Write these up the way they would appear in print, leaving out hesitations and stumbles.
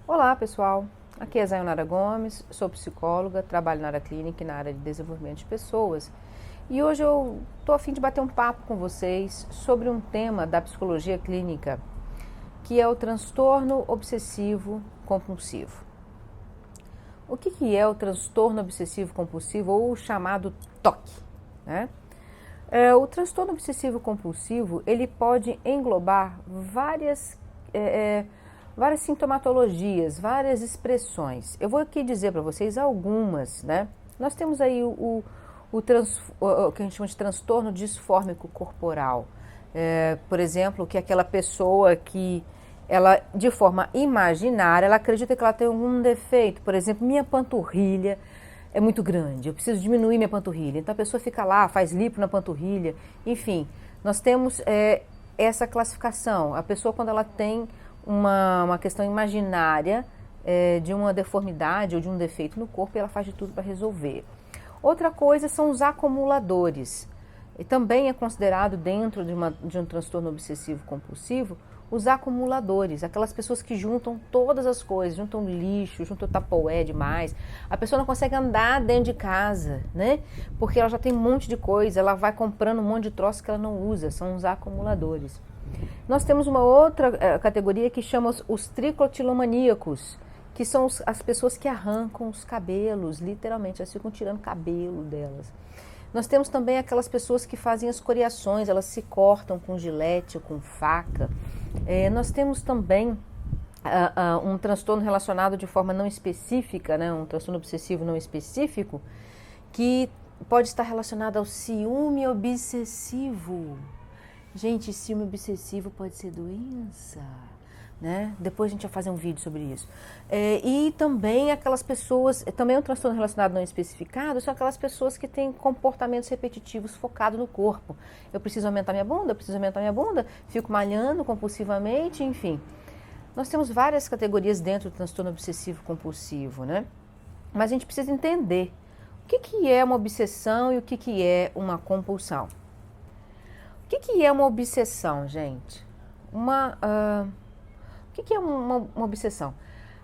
Olá, pessoal. Aqui é Zayonara Gomes, sou psicóloga, trabalho na área clínica e na área de desenvolvimento de pessoas. E hoje eu estou a fim de bater um papo com vocês sobre um tema da psicologia clínica, que é o transtorno obsessivo compulsivo. O que é o transtorno obsessivo compulsivo ou o chamado TOC, né? O transtorno obsessivo compulsivo, ele pode englobar várias sintomatologias, várias expressões. Eu vou aqui dizer para vocês algumas, né? Nós temos aí o que a gente chama de transtorno disfórmico corporal. Por exemplo, que é aquela pessoa que ela, de forma imaginária, ela acredita que ela tem algum defeito. Por exemplo, minha panturrilha é muito grande, eu preciso diminuir minha panturrilha. Então a pessoa fica lá, faz lipo na panturrilha. Enfim, nós temos essa classificação. A pessoa, quando ela tem uma questão imaginária de uma deformidade ou de um defeito no corpo, ela faz de tudo para resolver. Outra coisa são os acumuladores. E também é considerado dentro de um transtorno obsessivo compulsivo os acumuladores, aquelas pessoas que juntam todas as coisas, juntam lixo, juntam tapoé demais. A pessoa não consegue andar dentro de casa, né? Porque ela já tem um monte de coisa, ela vai comprando um monte de troços que ela não usa, são os acumuladores. Nós temos uma outra categoria que chama os tricotilomaníacos, que são as pessoas que arrancam os cabelos, literalmente, elas ficam tirando cabelo delas. Nós temos também aquelas pessoas que fazem escoriações, elas se cortam com gilete ou com faca. Nós temos também um transtorno relacionado de forma não específica, né, um transtorno obsessivo não específico, que pode estar relacionado ao ciúme obsessivo. Gente, ciúme obsessivo pode ser doença, né? Depois a gente vai fazer um vídeo sobre isso. E também aquelas pessoas, também um transtorno relacionado não especificado, são aquelas pessoas que têm comportamentos repetitivos focados no corpo. Eu preciso aumentar minha bunda, fico malhando compulsivamente, enfim. Nós temos várias categorias dentro do transtorno obsessivo compulsivo, né? Mas a gente precisa entender o que é uma obsessão e o que é uma compulsão. O que é uma obsessão, gente? O que é uma obsessão?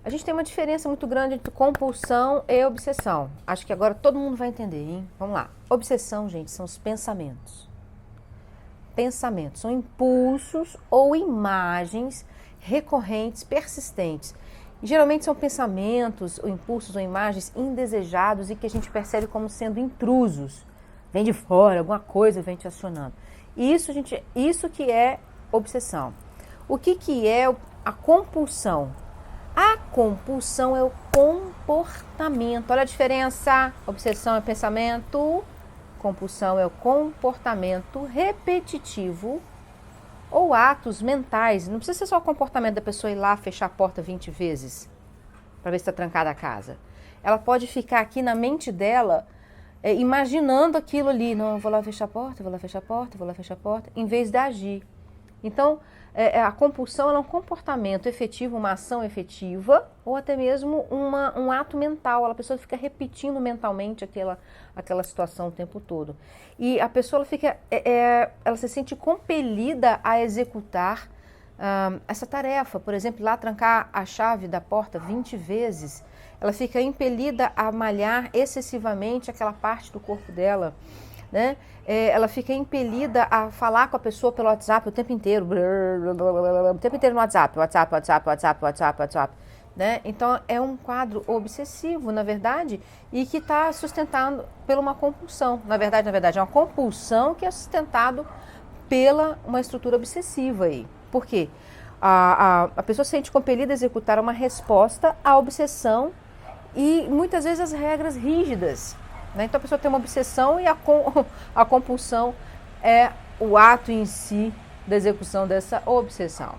A gente tem uma diferença muito grande entre compulsão e obsessão. Acho que agora todo mundo vai entender, hein? Vamos lá. Obsessão, gente, são os pensamentos. Pensamentos são impulsos ou imagens recorrentes, persistentes. E, geralmente são pensamentos, ou impulsos ou imagens indesejados e que a gente percebe como sendo intrusos. Vem de fora, alguma coisa vem te acionando. Isso que é obsessão. O que é a compulsão? A compulsão é o comportamento. Olha a diferença. Obsessão é pensamento, compulsão é o comportamento repetitivo ou atos mentais. Não precisa ser só o comportamento da pessoa ir lá fechar a porta 20 vezes para ver se está trancada a casa. Ela pode ficar aqui na mente dela imaginando aquilo ali. Não, eu vou lá fechar a porta, vou lá fechar a porta, vou lá fechar a porta, em vez de agir. Então, a compulsão é um comportamento efetivo, uma ação efetiva, ou até mesmo um ato mental. A pessoa fica repetindo mentalmente aquela situação o tempo todo. E a pessoa ela se sente compelida a executar essa tarefa. Por exemplo, lá trancar a chave da porta 20 vezes. Ela fica impelida a malhar excessivamente aquela parte do corpo dela, né? Ela fica impelida a falar com a pessoa pelo WhatsApp o tempo inteiro, o tempo inteiro no WhatsApp, né? Então é um quadro obsessivo, na verdade, e que está sustentado por uma compulsão. Na verdade, é uma compulsão que é sustentado pela uma estrutura obsessiva aí. Por quê? A pessoa se sente compelida a executar uma resposta à obsessão e muitas vezes as regras rígidas. Né? Então a pessoa tem uma obsessão e a compulsão é o ato em si da execução dessa obsessão.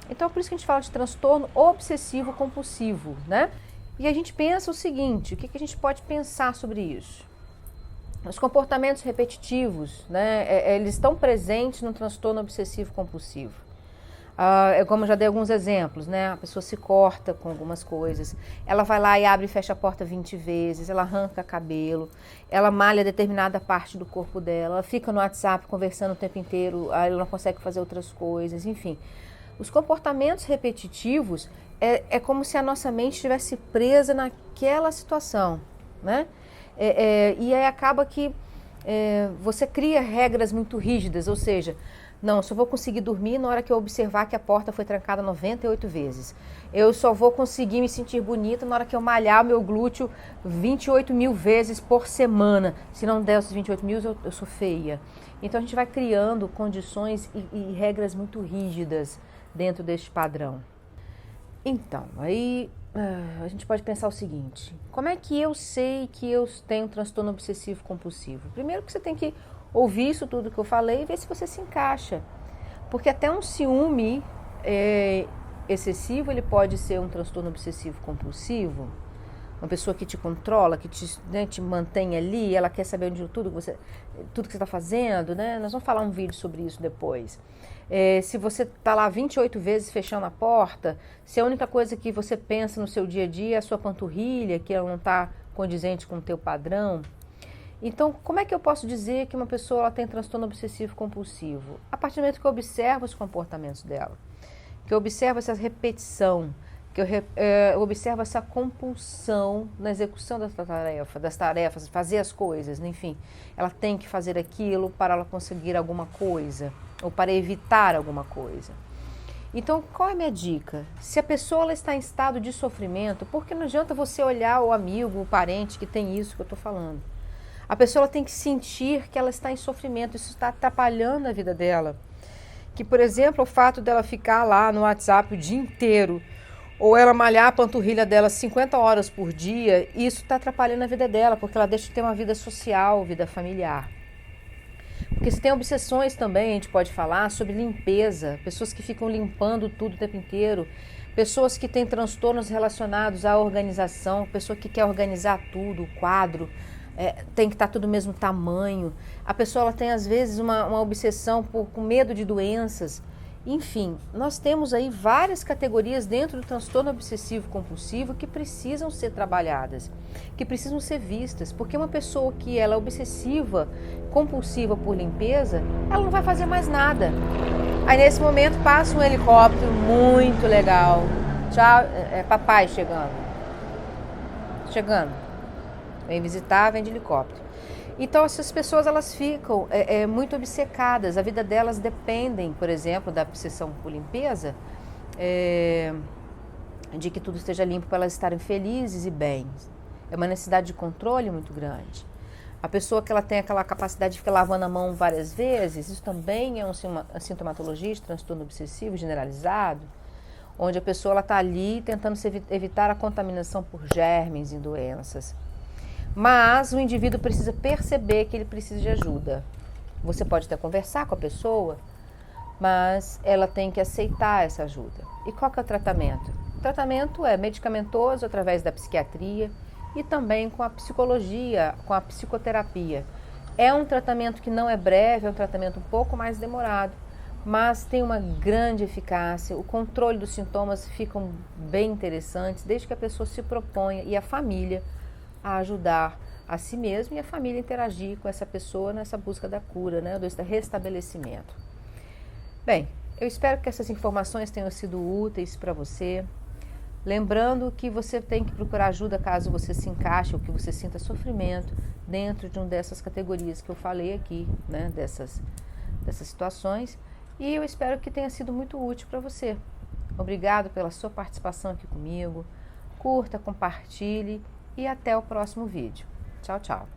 Então é por isso que a gente fala de transtorno obsessivo compulsivo, né? E a gente pensa o seguinte, o que a gente pode pensar sobre isso? Os comportamentos repetitivos, né? Eles estão presentes no transtorno obsessivo compulsivo. Como eu já dei alguns exemplos, né? A pessoa se corta com algumas coisas, ela vai lá e abre e fecha a porta 20 vezes, ela arranca cabelo, ela malha determinada parte do corpo dela, ela fica no WhatsApp conversando o tempo inteiro, ela não consegue fazer outras coisas, enfim. Os comportamentos repetitivos é como se a nossa mente estivesse presa naquela situação, né? E aí acaba que você cria regras muito rígidas, ou seja, não, eu só vou conseguir dormir na hora que eu observar que a porta foi trancada 98 vezes. Eu só vou conseguir me sentir bonita na hora que eu malhar o meu glúteo 28 mil vezes por semana. Se não der os 28 mil, eu sou feia. Então a gente vai criando condições e regras muito rígidas dentro deste padrão. Então, aí a gente pode pensar o seguinte: como é que eu sei que eu tenho um transtorno obsessivo compulsivo? Primeiro que você tem que ouvir isso tudo que eu falei e ver se você se encaixa. Porque até um ciúme excessivo, ele pode ser um transtorno obsessivo compulsivo. Uma pessoa que te controla, que te mantém ali, ela quer saber tudo que você está fazendo, né? Nós vamos falar um vídeo sobre isso depois. Se você está lá 28 vezes fechando a porta, se a única coisa que você pensa no seu dia a dia é a sua panturrilha, que ela não está condizente com o teu padrão. Então, como é que eu posso dizer que uma pessoa ela tem transtorno obsessivo compulsivo? A partir do momento que eu observo os comportamentos dela, que eu observo essa repetição, que eu observo essa compulsão na execução das tarefas, fazer as coisas, enfim. Ela tem que fazer aquilo para ela conseguir alguma coisa, ou para evitar alguma coisa. Então, qual é a minha dica? Se a pessoa ela está em estado de sofrimento, porque não adianta você olhar o amigo, o parente que tem isso que eu estou falando. A pessoa ela tem que sentir que ela está em sofrimento, isso está atrapalhando a vida dela. Que, por exemplo, o fato dela ficar lá no WhatsApp o dia inteiro, ou ela malhar a panturrilha dela 50 horas por dia, isso está atrapalhando a vida dela, porque ela deixa de ter uma vida social, vida familiar. Porque se tem obsessões também, a gente pode falar sobre limpeza, pessoas que ficam limpando tudo o tempo inteiro, pessoas que têm transtornos relacionados à organização, pessoa que quer organizar tudo, o quadro, tem que estar tudo do mesmo tamanho. A pessoa ela tem às vezes uma obsessão com medo de doenças. Enfim, nós temos aí várias categorias dentro do transtorno obsessivo compulsivo que precisam ser trabalhadas, que precisam ser vistas, porque uma pessoa que ela é obsessiva, compulsiva por limpeza, ela não vai fazer mais nada. Aí nesse momento passa um helicóptero muito legal. Tchau, papai chegando. Vem visitar, vem de helicóptero. Então essas pessoas elas ficam muito obcecadas, a vida delas dependem, por exemplo, da obsessão por limpeza, de que tudo esteja limpo para elas estarem felizes e bem. É uma necessidade de controle muito grande. A pessoa que ela tem aquela capacidade de ficar lavando a mão várias vezes, isso também é uma sintomatologia de transtorno obsessivo generalizado, onde a pessoa está ali tentando evitar a contaminação por germes e doenças. Mas o indivíduo precisa perceber que ele precisa de ajuda. Você pode até conversar com a pessoa, mas ela tem que aceitar essa ajuda. E qual que é o tratamento? O tratamento é medicamentoso através da psiquiatria e também com a psicologia, com a psicoterapia. É um tratamento que não é breve, é um tratamento um pouco mais demorado, mas tem uma grande eficácia. O controle dos sintomas ficam bem interessantes, desde que a pessoa se proponha e a família a ajudar a si mesmo e a família interagir com essa pessoa nessa busca da cura, né, desse restabelecimento. Bem, eu espero que essas informações tenham sido úteis para você. Lembrando que você tem que procurar ajuda caso você se encaixe ou que você sinta sofrimento dentro de uma dessas categorias que eu falei aqui, né, dessas situações. E eu espero que tenha sido muito útil para você. Obrigado pela sua participação aqui comigo. Curta, compartilhe. E até o próximo vídeo. Tchau, tchau.